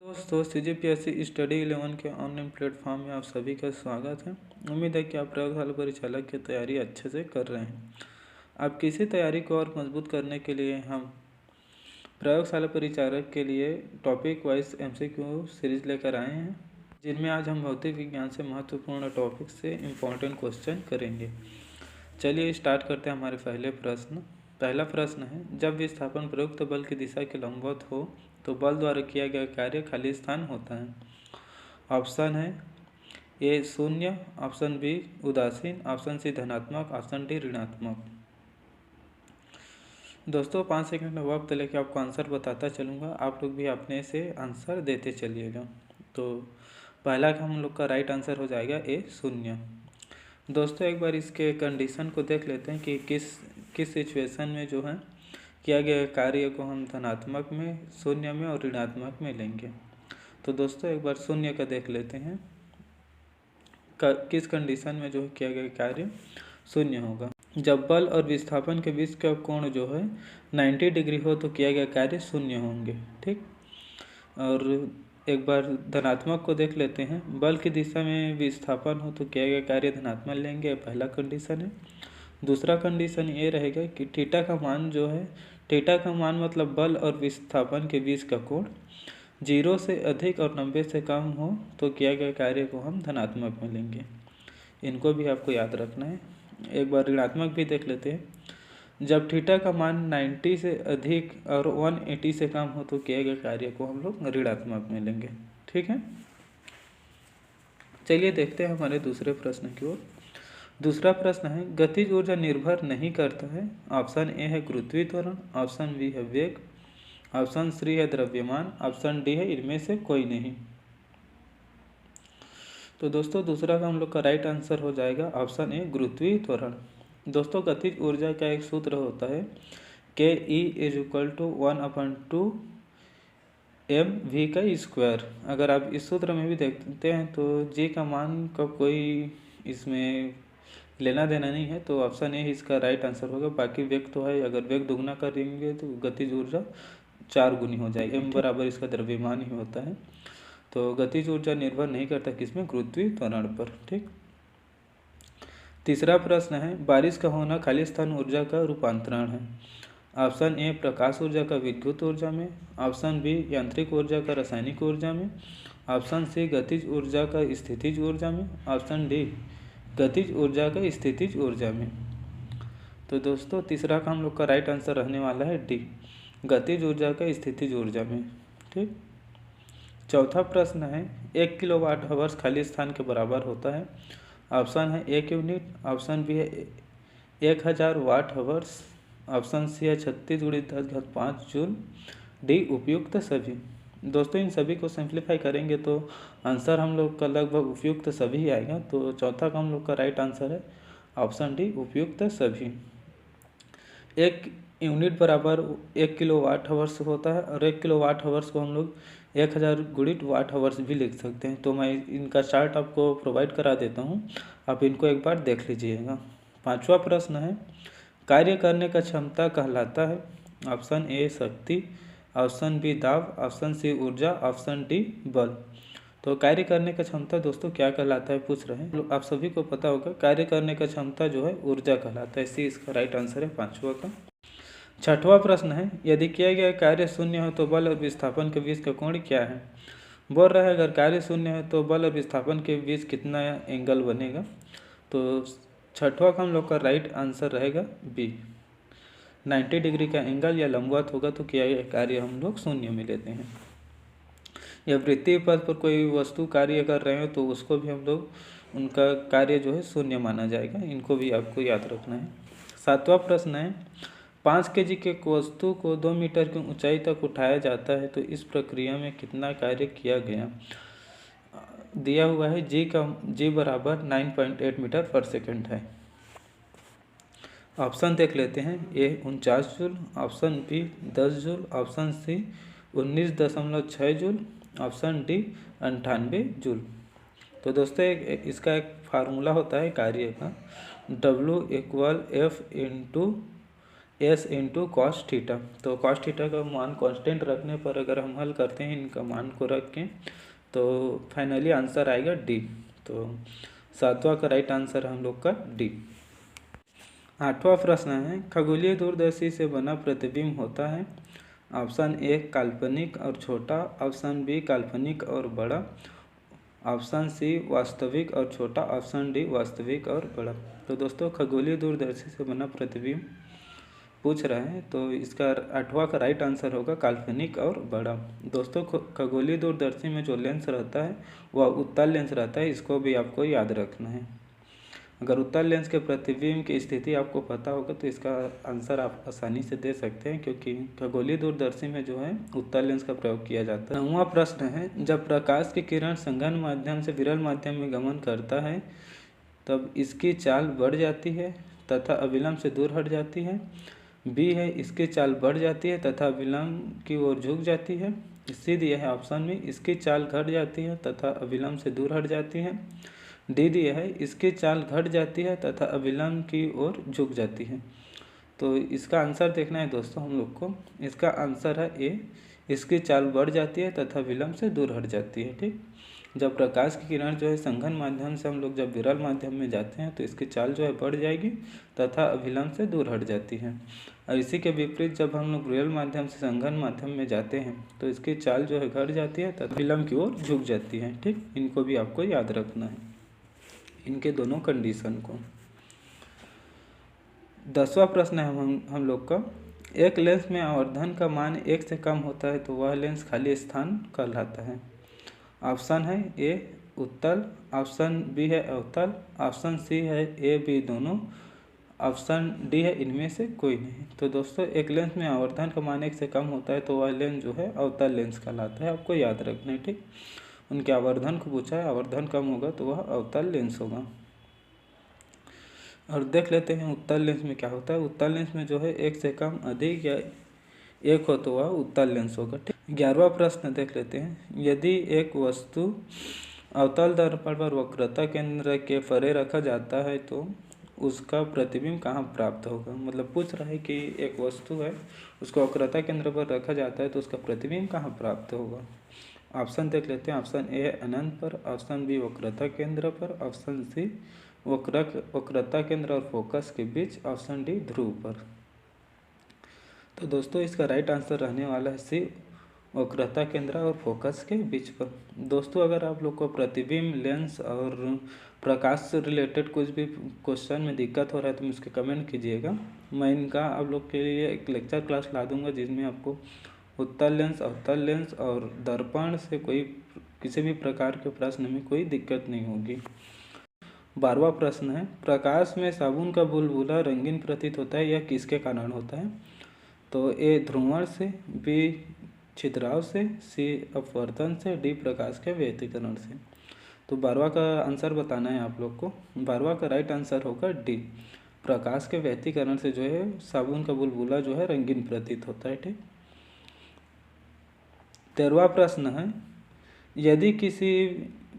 दोस्तों CGPSC study 11 के online platform में आप सभी का स्वागत है। उम्मीद है कि आप प्रयोगशाला परिचालक की तैयारी अच्छे से कर रहे हैं। आप किसी तैयारी को और मजबूत करने के लिए हम प्रयोगशाला परिचालक के लिए टॉपिक वाइज MCQ सीरीज लेकर आए हैं, जिनमें आज हम भौतिक विज्ञान से महत्वपूर्ण टॉपिक से इम्पोर्टेंट क्वेश्चन करेंगे। चलिए स्टार्ट करते हैं हमारे पहला प्रश्न है, जब विस्थापन प्रयुक्त बल की दिशा के लंबवत हो तो बल द्वारा किया गया कार्य खाली स्थान होता है। ऑप्शन है ए 0, ऑप्शन बी उदासीन, ऑप्शन सी धनात्मक, ऑप्शन डी ऋणात्मक। दोस्तों 5 सेकंड का वक्त लेके आपको आंसर बताता चलूँगा, आप लोग भी अपने से आंसर देते चलिएगा। तो पहला हम लोग का राइट आंसर हो जाएगा ए 0। दोस्तों एक बार इसके कंडीशन को देख लेते हैं कि किस सिचुएशन में जो है किया गया कार्य को हम धनात्मक में, 0 में और ऋणात्मक में लेंगे। तो दोस्तों एक बार 0 का देख लेते हैं, किस कंडीशन में जो है किया गया कार्य 0 होगा। जब बल और विस्थापन के बीच का कोण जो है 90 डिग्री हो तो किया गया कार्य 0 होंगे, ठीक। और एक बार धनात्मक को देख लेते हैं, बल की दिशा में विस्थापन हो तो किया गया कार्य धनात्मक लेंगे, पहला कंडीशन है। दूसरा कंडीशन ये रहेगा कि थीटा का मान जो है, थीटा का मान मतलब बल और विस्थापन के बीच का कोण 0 से अधिक और 90 से कम हो तो किया गया कार्य को हम धनात्मक में लेंगे। इनको भी आपको याद रखना है। एक बार ऋणात्मक भी देख लेते हैं, जब थीटा का मान 90 से अधिक और 180 से कम हो तो किए गए कार्य को हम लोग ऋणात्मक में लेंगे, ठीक है। चलिए देखते हैं हमारे दूसरे प्रश्न की ओर। दूसरा प्रश्न है, गतिज ऊर्जा निर्भर नहीं करता है। ऑप्शन ए है गुरुत्वीय त्वरण, ऑप्शन बी है वेग, ऑप्शन सी है द्रव्यमान, ऑप्शन डी है इनमें से कोई नहीं। तो दोस्तों दूसरा का हम लोग का राइट आंसर हो जाएगा ऑप्शन ए गुरुत्वीय त्वरण। दोस्तों गतिज ऊर्जा का एक सूत्र होता है के E is equal to 1/2 mv²। अगर आप इस सूत्र में भी देखते हैं तो जी का मान का कोई इसमें लेना देना नहीं है, तो ऑप्शन ए इसका राइट आंसर होगा। बाकी वेग तो है, अगर वेग दुगना करेंगे तो गतिज ऊर्जा 4 गुनी हो जाएगी। m बराबर इसका द्रव्यमान ही होता है। तो गतिज ऊर्जा निर्भर नहीं करता किसमें, गुरुत्वीय त्वरण पर, ठीक। तीसरा प्रश्न है, बारिश का होना खाली स्थान ऊर्जा का रूपांतरण है। ऑप्शन ए प्रकाश ऊर्जा का विद्युत ऊर्जा में, ऑप्शन बी यांत्रिक ऊर्जा का रासायनिक ऊर्जा में, ऑप्शन सी गतिज ऊर्जा का स्थितिज ऊर्जा में, ऑप्शन डी गतिज ऊर्जा का स्थितिज ऊर्जा में। तो दोस्तों तीसरा का हम लोग का राइट आंसर रहने वाला है डी, गतिज ऊर्जा का स्थितिज ऊर्जा में, ठीक। चौथा प्रश्न है, 1 किलोवाट आवर्स खाली स्थान के बराबर होता है। ऑप्शन है 1 यूनिट, ऑप्शन बी है 1000 वाट आवर्स, ऑप्शन सी है 36 × 10⁵ जूल, डी उपयुक्त सभी। दोस्तों इन सभी को सिंप्लीफाई करेंगे तो आंसर हम लोग का लगभग उपयुक्त सभी आएगा। तो चौथा का हम लोग का राइट आंसर है ऑप्शन डी उपयुक्त सभी। 1 यूनिट बराबर 1 किलोवाट आवर्स होता है, और 1 किलोवाट आवर्स को हम लोग 1000 × वाट आवर्स भी लिख सकते हैं। तो मैं इनका चार्ट आपको प्रोवाइड करा देता हूँ, आप इनको एक बार देख लीजिएगा। पांचवा प्रश्न है, कार्य करने का क्षमता कहलाता है। ऑप्शन ए शक्ति, ऑप्शन बी दाब, ऑप्शन सी ऊर्जा, ऑप्शन डी बल। तो कार्य करने का क्षमता दोस्तों क्या कहलाता है पूछ रहे हैं, आप सभी को पता होगा कार्य करने का क्षमता जो है ऊर्जा कहलाता है। सी इसका राइट आंसर है पांचवा का। छठवां प्रश्न है, यदि किया गया कार्य 0 हो तो बल और विस्थापन के बीच का कोण क्या है। बोल रहा है अगर कार्य 0 है तो बल और विस्थापन के बीच कितना एंगल बनेगा। तो छठवां का हम लोग का राइट आंसर रहेगा बी, 90 डिग्री का एंगल या लंबवत होगा तो किया गया कार्य हम लोग 0 में लेते हैं। या वृत्तीय पथ पर कोई वस्तु कार्य कर रहे हो तो उसको भी हम लोग उनका कार्य जो है 0 माना जाएगा। इनको भी आपको याद रखना है। सातवां प्रश्न है, 5 kg के वस्तु को 2 मीटर की ऊंचाई तक उठाया जाता है तो इस प्रक्रिया में कितना कार्य किया गया। दिया हुआ है जी बराबर 9.8 मीटर पर सेकंड है। ऑप्शन देख लेते हैं, A 49 joule, option B 10 joule, option C 19.6 joule, option D 98 joule. तो दोस्तों इसका एक फार्मूला होता है कार्य का, W = F × S into cos theta. तो कॉस थीटा का मान कांस्टेंट रखने पर अगर हम हल करते हैं इनका मान को रख के, तो फाइनली आंसर आएगा डी। तो 7वां का राइट आंसर हम लोग का डी। 8वां प्रश्न है, खगोलीय दूरदर्शी से बना प्रतिबिंब होता है। ऑप्शन ए काल्पनिक और छोटा, ऑप्शन बी काल्पनिक और बड़ा, ऑप्शन सी वास्तविक और छोटा, ऑप्शन डी वास्तविक और बड़ा। तो दोस्तों खगोलीय दूरदर्शी से बना प्रतिबिंब पूछ रहे हैं, तो इसका 8वां का राइट आंसर होगा काल्पनिक और बड़ा। दोस्तों खगोलीय दूरदर्शी में जो लेंस रहता है वह उत्तल लेंस रहता है, इसको भी आपको याद रखना है। अगर उत्तल लेंस के प्रतिबिंब की स्थिति आपको पता होगा तो इसका आंसर आप आसानी से दे सकते हैं, क्योंकि खगोलीय दूरदर्शी में जो है उत्तल लेंस का प्रयोग किया जाता है। 9वां प्रश्न है, जब प्रकाश की किरण संघन माध्यम से विरल माध्यम में गमन करता है तब इसकी चाल बढ़ जाती है तथा अविलंब से दूर हट जाती है। बी है इसकी चाल बढ़ जाती है तथा विलंब की ओर झुक जाती है। सी दिया है ऑप्शन में इसकी चाल घट जाती है तथा अविलंब से दूर हट जाती है। डी दिया है इसकी चाल घट जाती है तथा अविलंब की ओर झुक जाती है। तो इसका आंसर देखना है दोस्तों हम लोग को। इसका आंसर है ए, इसकी चाल बढ़ जाती है तथा विलंब से दूर हट जाती है। ठीक, जब प्रकाश की किरण जो है संघन माध्यम से हम लोग जब विरल माध्यम में जाते हैं तो इसकी चाल जो है बढ़ जाएगी तथा अभिलंब से दूर हट जाती है। और इसी के विपरीत जब हम लोग विरल माध्यम से संघन माध्यम में जाते हैं तो इसकी चाल जो है घट जाती है तथा अभिलंब की ओर झुक जाती है। ठीक, इनको भी आपको याद रखना है, इनके दोनों कंडीशन को। 10वां प्रश्न है हम लोग का, एक लेंस में आवर्धन का मान 1 से कम होता है तो वह लेंस खाली स्थान कहलाता है। ऑप्शन है ए उत्तल, ऑप्शन बी है अवतल, ऑप्शन सी है ए बी दोनों, ऑप्शन डी है इनमें से कोई नहीं। तो दोस्तों एक लेंस में आवर्धन का मान 1 से कम होता है तो वह लेंस जो है अवतल लेंस कहलाता है, आपको याद रखना है। ठीक, उनके आवर्धन को पूछा है, आवर्धन कम होगा तो वह अवतल लेंस होगा। और देख लेते हैं उत्तल लेंस में क्या होता है। उत्तल लेंस में जो है 1 से कम, अधिक या 1 हो तो वह उत्तल लेंस होगा। ठीक, 11वां प्रश्न देख लेते हैं, यदि एक वस्तु अवतल दर्पण पर वक्रता केंद्र के परे रखा जाता है तो उसका प्रतिबिंब कहाँ प्राप्त होगा। मतलब पूछ रहा है कि एक वस्तु है उसको वक्रता केंद्र पर रखा जाता है तो उसका प्रतिबिंब कहाँ प्राप्त होगा। ऑप्शन देख लेते हैं, ऑप्शन ए अनंत पर, ऑप्शन बी वक्रता केंद्र पर, ऑप्शन सी वक्रता केंद्र और फोकस के बीच, ऑप्शन डी ध्रुव पर। तो दोस्तों इसका राइट आंसर रहने वाला है सी, वक्रता केंद्र और फोकस के बीच पर। दोस्तों अगर आप लोग को प्रतिबिंब, लेंस और प्रकाश से रिलेटेड कुछ भी क्वेश्चन में दिक्कत हो रहा है तो मुझे कमेंट कीजिएगा। मैं इनका आप लोग के लिए एक लेक्चर क्लास ला दूंगा जिसमें आपको उत्तल लेंस, अवतल लेंस और दर्पण से कोई किसी भी प्रकार के प्रश्न में कोई दिक्कत नहीं होगी। 12वां प्रश्न है, प्रकाश में साबुन का बुलबुला रंगीन प्रतीत होता है, यह किसके कारण होता है। तो ए ध्रुवण से, बी छिद्राव से, सी अपवर्तन से, डी प्रकाश के व्यतिकरण से। तो 12वां का आंसर बताना है आप लोग को। 12वां का राइट आंसर होगा डी, प्रकाश के व्यतिकरण से जो है साबुन का बुलबुला जो है रंगीन प्रतीत होता है। ठीक, 13वां प्रश्न है, यदि किसी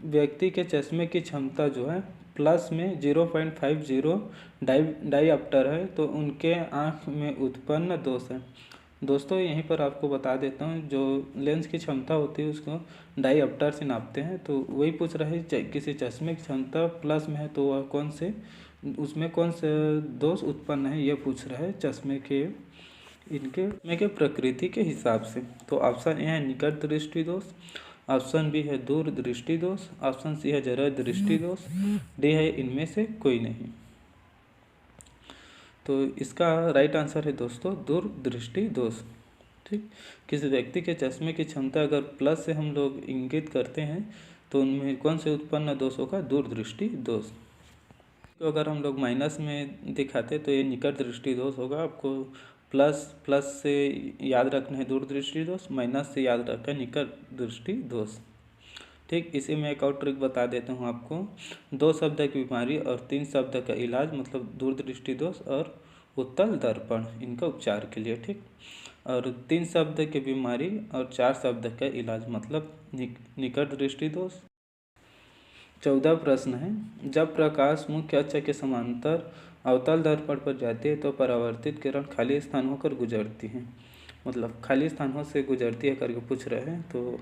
व्यक्ति के चश्मे की क्षमता जो है प्लस में 0.50 डायऑप्टर है तो उनके आँख में उत्पन्न दोष है। दोस्तों यहीं पर आपको बता देता हूँ, जो लेंस की क्षमता होती है उसको डायऑप्टर से नापते हैं। तो वही पूछ रहे हैं किसी चश्मे की क्षमता प्लस में है तो वह कौन से, उसमें कौन से दोष उत्पन्न है ये पूछ रहा है चश्मे के, इनके प्रकृति के हिसाब से। तो ऑप्शन ए है निकट दृष्टि दोष, ऑप्शन बी है दूर दृष्टि दोष, ऑप्शन सी है जरा दृष्टि दोष, डी है इनमें से कोई नहीं। तो इसका राइट आंसर है दोस्तों दूर दृष्टि दोष। ठीक, किसी व्यक्ति के चश्मे की क्षमता अगर प्लस से हम लोग इंगित करते हैं तो उनमें कौन से उत्पन्न दोष होगा, दूर दृष्टि दोष। तो अगर हम लोग माइनस में दिखाते तो ये निकट दृष्टि दोष होगा। आपको प्लस से याद रखना है दूर दृष्टि दोष, माइनस से याद रखना है निकट दृष्टि दोष। ठीक, इसी में एक और ट्रिक बता देता हूँ आपको। 2 शब्द की बीमारी और 3 शब्द का इलाज, मतलब दूर दृष्टि दोष और उत्तल दर्पण, इनका उपचार के लिए। ठीक, और 3 शब्द की बीमारी और 4 शब्द का इलाज, मतलब निकट दृष्टि दोष। 14 प्रश्न है, जब प्रकाश मुख्य अक्ष के समांतर अवतल दर्पण पर जाती है तो परावर्तित किरण खाली स्थान होकर गुजरती है, मतलब खाली स्थानों से गुजरती है करके पूछ रहे हैं। तो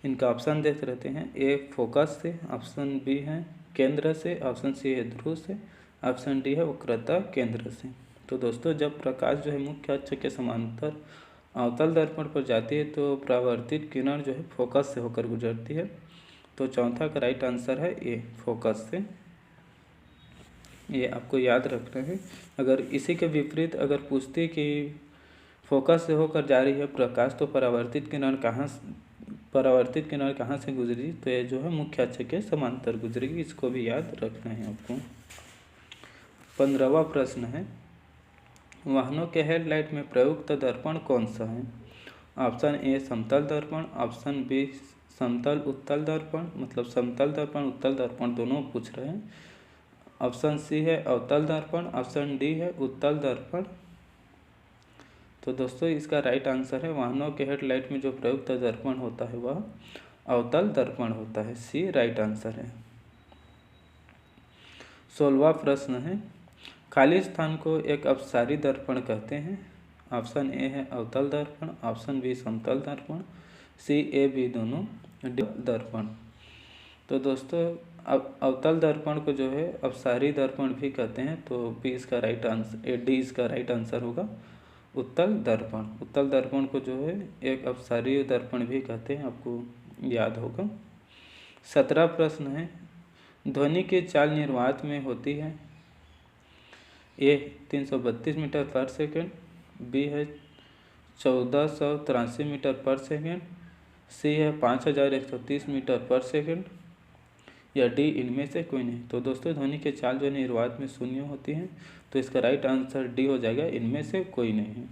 इनका ऑप्शन देख रहते हैं। ए फोकस से, ऑप्शन बी है केंद्र से, ऑप्शन सी है ध्रुव से, ऑप्शन डी है वक्रता केंद्र से। तो दोस्तों जब प्रकाश जो है मुख्य अक्ष के समांतर अवतल दर्पण पर जाती है तो परावर्तित किरण जो है फोकस से होकर गुजरती है। तो चौथा का राइट आंसर है ए फोकस से। ये आपको याद रखना है। अगर इसी के विपरीत अगर पूछती कि फोकस से होकर जा रही है प्रकाश तो परावर्तित किरण कहाँ से गुजरी, तो ये जो है मुख्य अक्ष के समांतर गुजरेगी। इसको भी याद रखना है आपको। 15वां प्रश्न है, वाहनों के हेडलाइट में प्रयुक्त दर्पण कौन सा है? ऑप्शन ए समतल दर्पण, ऑप्शन बी समतल उत्तल दर्पण, मतलब समतल दर्पण उत्तल दर्पण दोनों पूछ रहे हैं। ऑप्शन सी है अवतल दर्पण, ऑप्शन डी है उत्तल दर्पण। तो दोस्तों इसका राइट आंसर है वाहनों के हेडलाइट में जो प्रयुक्त दर्पण होता है वह अवतल दर्पण होता है। सी राइट आंसर है। 16वां प्रश्न है, खाली स्थान को एक अपसारी दर्पण कहते हैं। ऑप्शन ए है अवतल दर्पण, ऑप्शन बी समतल दर्पण, सी ए बी दोनों, डी दर्पण। तो दोस्तों अवतल दर्पण को जो है अपसारी दर्पण भी कहते हैं। तो बी इसका राइट आंसर, डी इसका राइट आंसर होगा उत्तल दर्पण। उत्तल दर्पण को जो है एक अपसारी दर्पण भी कहते हैं, आपको याद होगा। 17 प्रश्न है, ध्वनि की चाल निर्वात में होती है। ए 332 मीटर पर सेकेंड, बी है 1483 मीटर पर सेकेंड, सी है 5130 मीटर पर सेकेंड, या डी इनमें से कोई नहीं। तो दोस्तों ध्वनि की चाल जो निर्वात में शून्य होती है, तो इसका राइट आंसर डी हो जाएगा, इनमें से कोई नहीं है।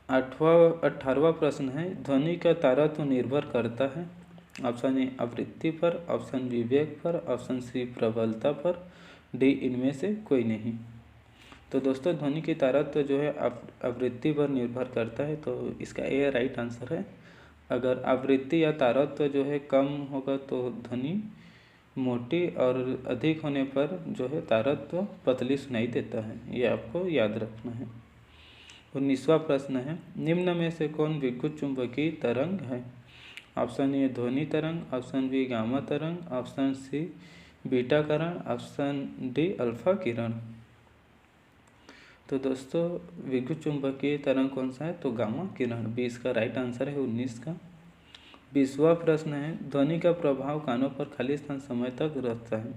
18वां प्रश्न है, ध्वनि का तारतम्य निर्भर करता है। ऑप्शन ए आवृत्ति पर, ऑप्शन बी वेग पर, ऑप्शन सी प्रबलता पर, डी इनमें से कोई नहीं। तो दोस्तों ध्वनि की तारतम्य जो है आवृत्ति पर निर्भर करता है, तो इसका ए राइट आंसर है। अगर आवृत्ति या तारतम्य जो है कम होगा तो ध्वनि मोटी और अधिक होने पर जो है तारतम्य पतली सुनाई देता है, ये आपको याद रखना है। 19वां प्रश्न है, निम्न में से कौन विद्युत चुंबकीय तरंग है? ऑप्शन ए ध्वनि तरंग, ऑप्शन बी गामा तरंग, ऑप्शन सी बीटा किरण, ऑप्शन डी अल्फा किरण। तो दोस्तों विद्युत चुंबकीय तरंग कौन सा है? तो गामा किरण, बी इसका राइट आंसर है 19 का। 20वां प्रश्न है, ध्वनि का प्रभाव कानों पर खाली स्थान समय तक रहता है।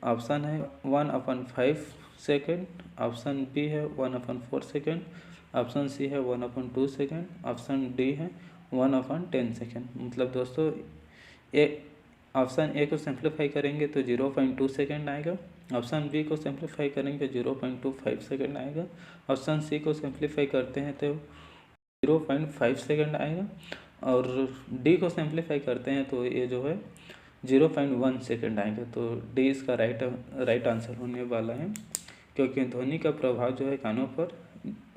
ऑप्शन है 1/5 सेकेंड, ऑप्शन बी है 1/4 सेकेंड, ऑप्शन सी है 1/2 सेकेंड, ऑप्शन डी है 1/10 सेकेंड। मतलब दोस्तों ऑप्शन ए को सिंप्लीफाई करेंगे तो 0.2 सेकेंड आएगा, ऑप्शन बी को सिंप्लीफाई करेंगे 0.25 सेकेंड आएगा, ऑप्शन सी को सिंप्लीफाई करते हैं तो 0.5 सेकेंड आएगा, और डी को सिंप्लीफाई करते हैं तो ये जो है 0.1 सेकेंड आएगा। तो डी इसका राइट आंसर होने वाला है, क्योंकि ध्वनि का प्रभाव जो है कानों पर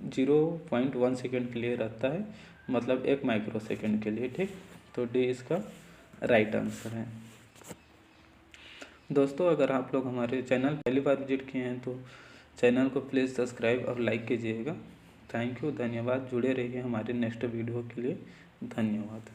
0.1 सेकेंड के लिए रहता है, मतलब 1 माइक्रो सेकेंड के लिए। ठीक, तो डी इसका राइट आंसर है। दोस्तों अगर आप लोग हमारे चैनल पहली बार विजिट किए हैं तो चैनल को प्लीज़ सब्सक्राइब और लाइक कीजिएगा। थैंक यू, धन्यवाद। जुड़े रहिए हमारे नेक्स्ट वीडियो के लिए। धन्यवाद।